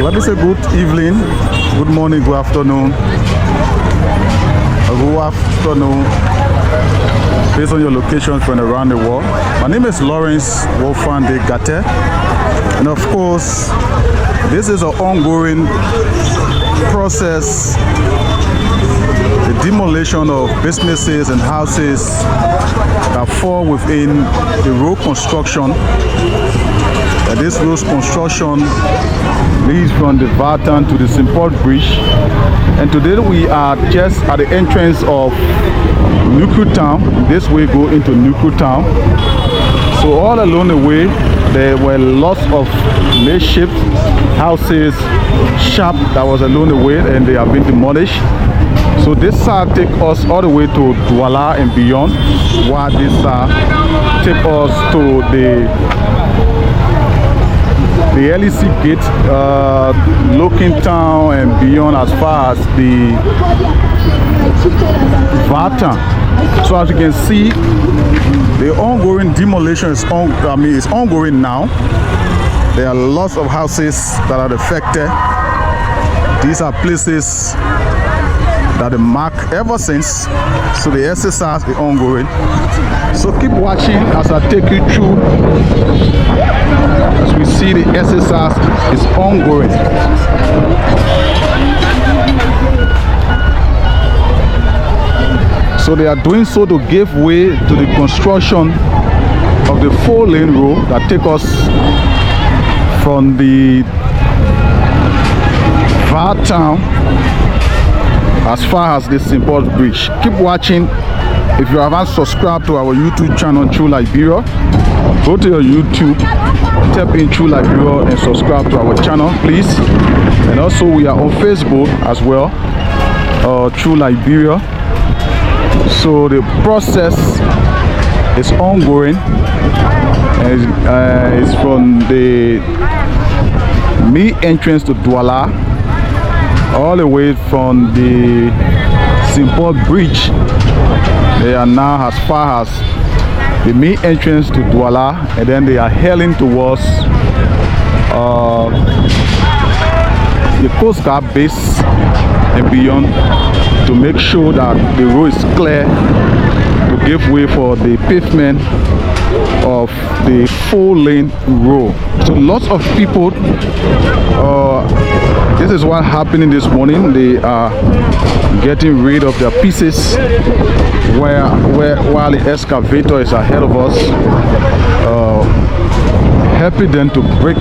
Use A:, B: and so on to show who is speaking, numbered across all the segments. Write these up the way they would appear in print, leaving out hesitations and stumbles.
A: Let me say good evening, good morning, good afternoon. Good afternoon, based on your location from around the world. My name is Lawrence Wolfande Gate, and of course, this is an ongoing process, the demolition of businesses and houses that fall within the road construction. And this road construction leads from the Vartan to the Simport Bridge. And today we are just at the entrance of Nuku Town. This way go into Nuku Town. So all along the way, there were lots of makeshift houses, shop that was along the way, and they have been demolished. So this side take us all the way to Douala and beyond, while this side take us to the LEC gate, Looking Town and beyond, as far as the Vartan. So as you can see, the ongoing demolition is ongoing now. There are lots of houses that are affected. These are places that are marked ever since. So the exercise is ongoing. So keep watching as I take you through. As we see, the exercise is ongoing. So they are doing so to give way to the construction of the 4-lane road that take us from the Vartan as far as the Simport Bridge. Keep watching. If you haven't subscribed to our YouTube channel, True Liberia, go to your YouTube, type in True Liberia and subscribe to our channel, please. And also we are on Facebook as well, True Liberia. So the process is ongoing, and it's from the main entrance to Douala all the way from the Simport Bridge. They are now as far as the main entrance to Douala, and then they are heading towards the Coast Guard base and beyond, to make sure that the road is clear to give way for the pavement of the 4-lane road. So lots of people, this is what happening this morning. They are getting rid of their pieces while the excavator is ahead of us, helping them to break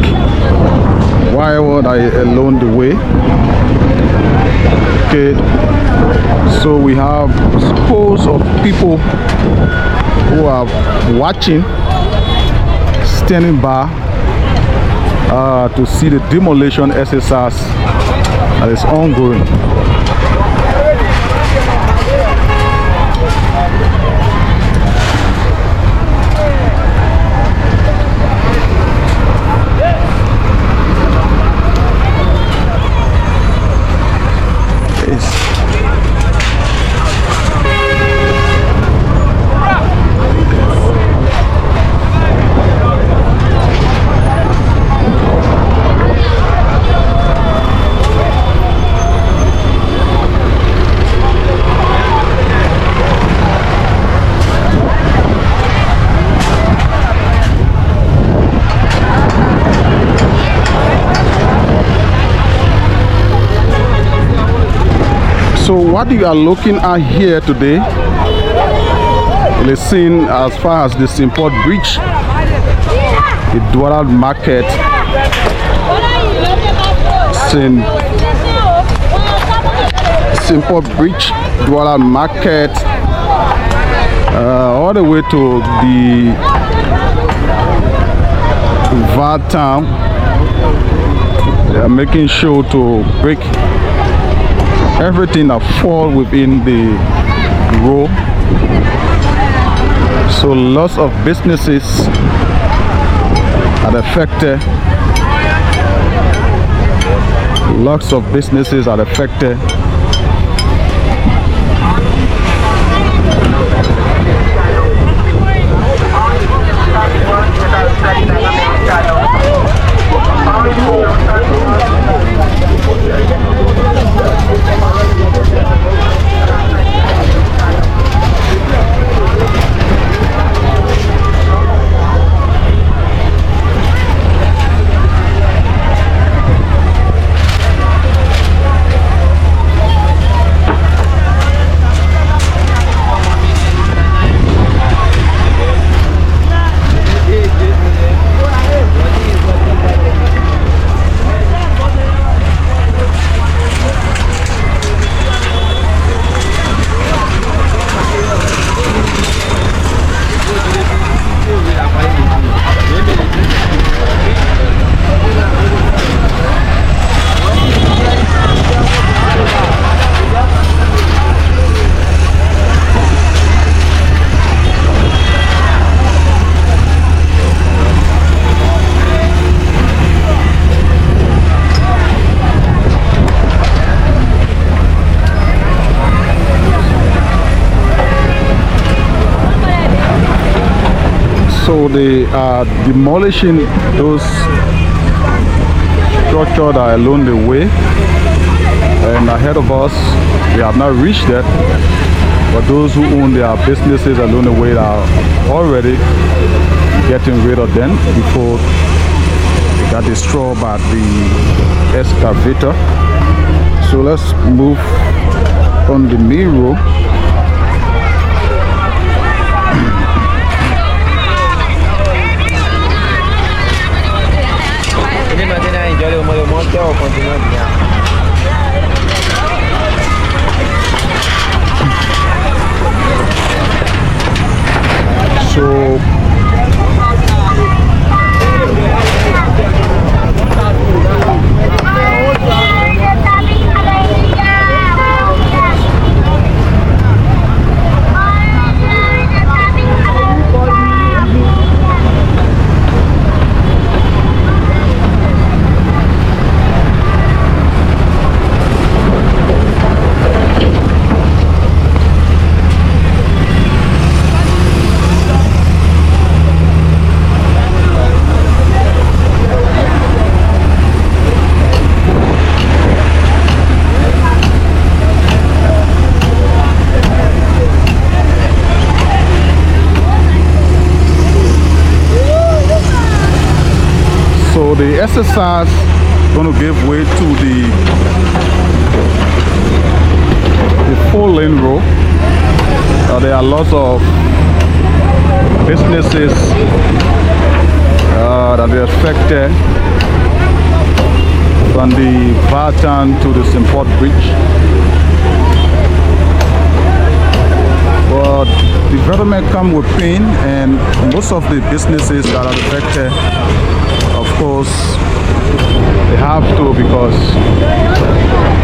A: whatever that is along the way. Okay, so we have scores of people who are watching, standing by to see the demolition exercise that is ongoing. So what you are looking at here today is seen as far as the Simport Bridge, the Douala Market, Simport Bridge, Douala Market, all the way to the Vartan. They are making sure to break everything that falls within the road. So lots of businesses are affected. Lots of businesses are affected. So they are demolishing those structures that are along the way, and ahead of us, we have not reached that. But those who own their businesses along the way are already getting rid of them before they got destroyed by the excavator. So let's move on the main road. So the exercise going to give way to the 4-lane road. There are lots of businesses that are affected, from the Vartan to the Simport Bridge. But development comes with pain, and most of the businesses that are affected, of course, they have to, because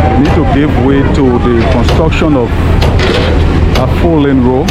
A: they need to give way to the construction of a 4-lane road.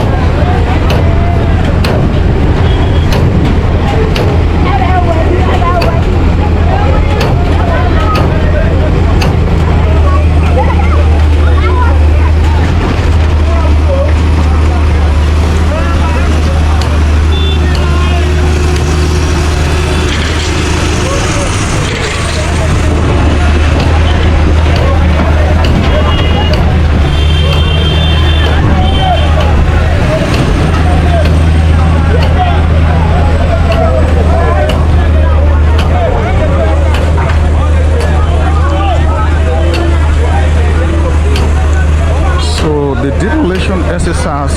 A: The demolition exercise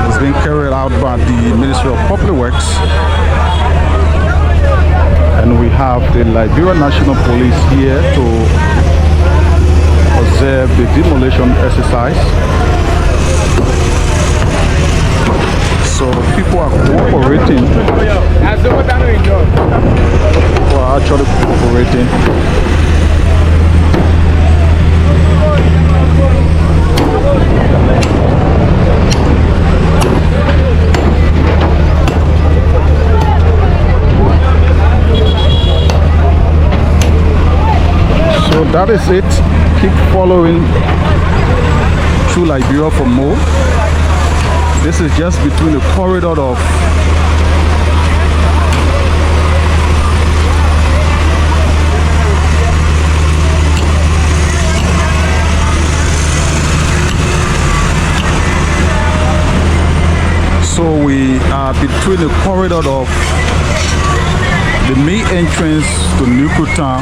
A: has been carried out by the Ministry of Public Works, and we have the Liberia National Police here to observe the demolition exercise. So people are cooperating. People are actually cooperating. So that is it. Keep following through Liberia for more. This is just between the corridor of we are between the corridor of the main entrance to Nuku Town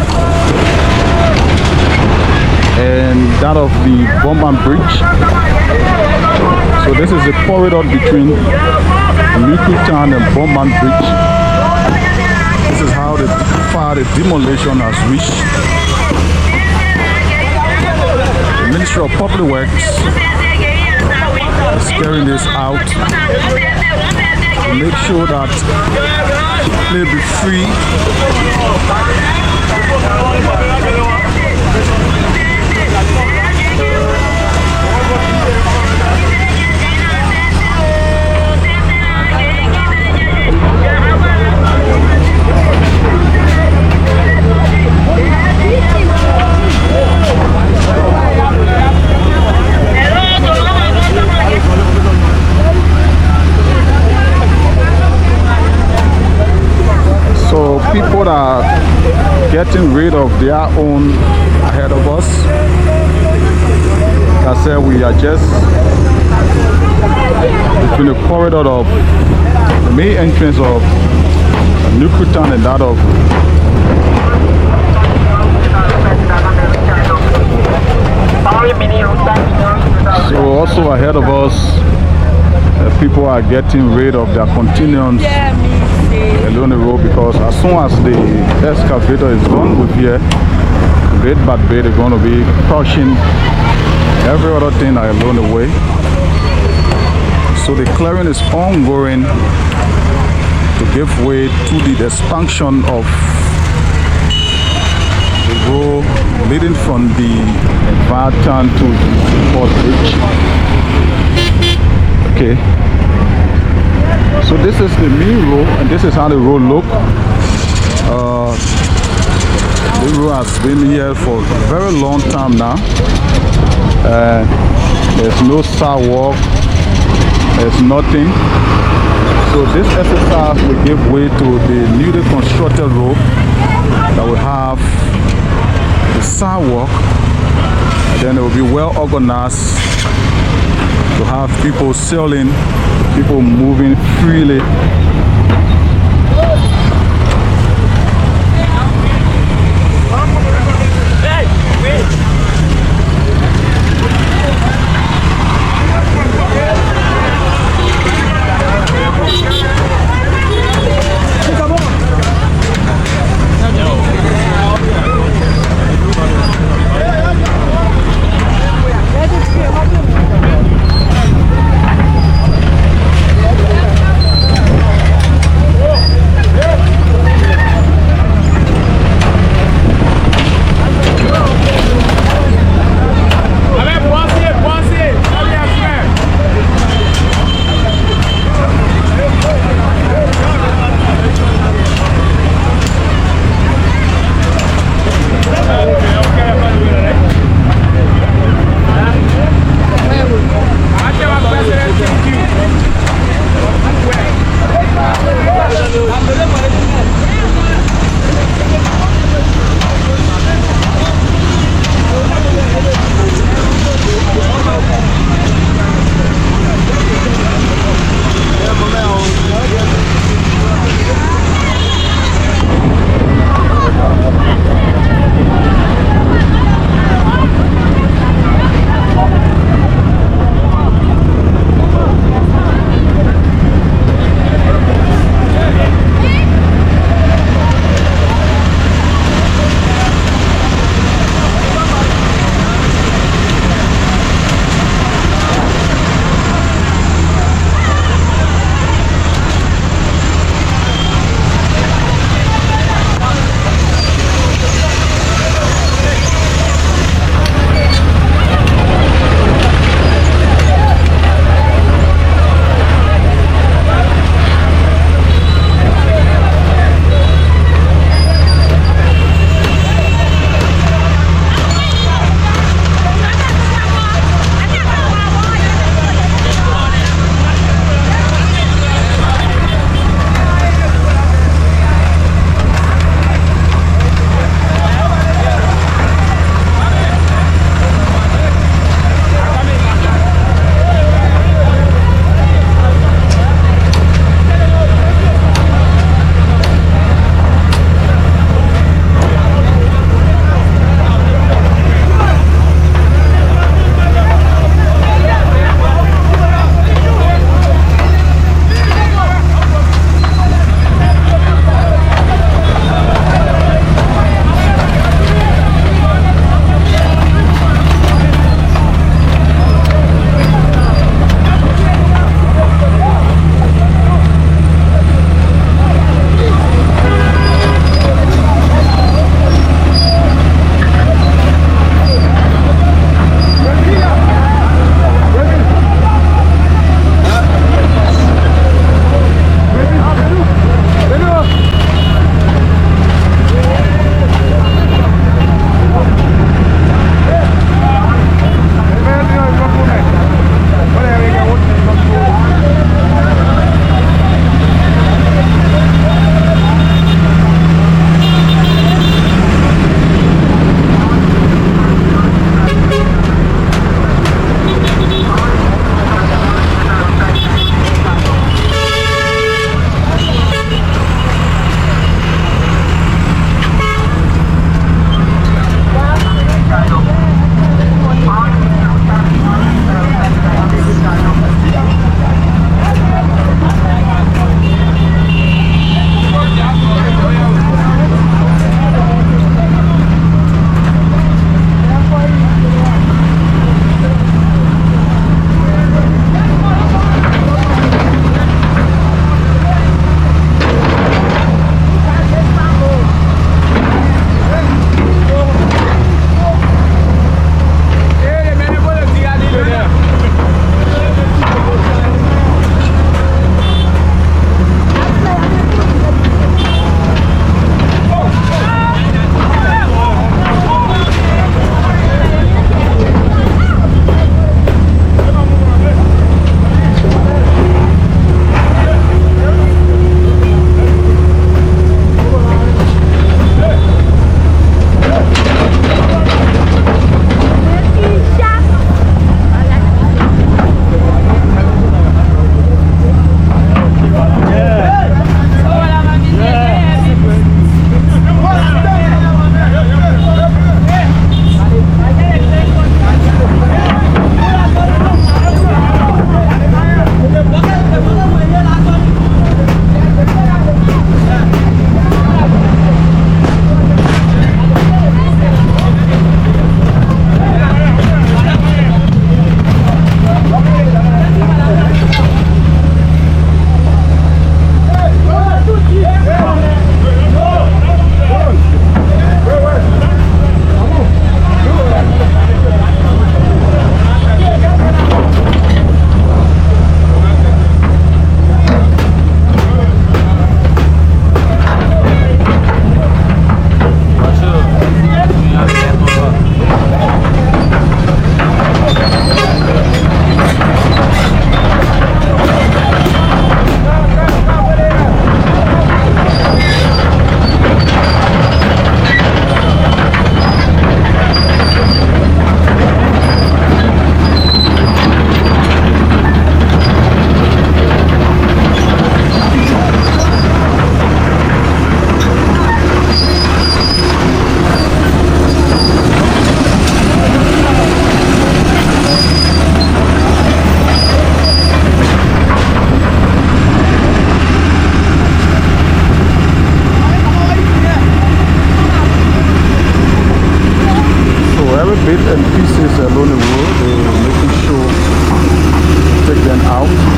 A: and that of the Bomban Bridge. So this is the corridor between Nuku Town and Bomban Bridge. This is how far the demolition has reached. The Ministry of Public Works is carrying this out to make sure that it may be free. rid of their own ahead of us. Like I said, we are just between the corridor of the main entrance of New Town and that of so also ahead of us, people are getting rid of their continuance along the road, because as soon as the excavator is done with here, bit by bit, they're going to be crushing every other thing along the way. So the clearing is ongoing to give way to the expansion of the road leading from the Town to the Port Bridge. Okay. So this is the main road, and this is how the road look. The road has been here for a very long time now. There's no sidewalk. There's nothing. So this exercise will give way to the newly constructed road that will have the sidewalk, and then it will be well organized to have people selling, people moving freely. bits and pieces along the road. They're making sure to take them out.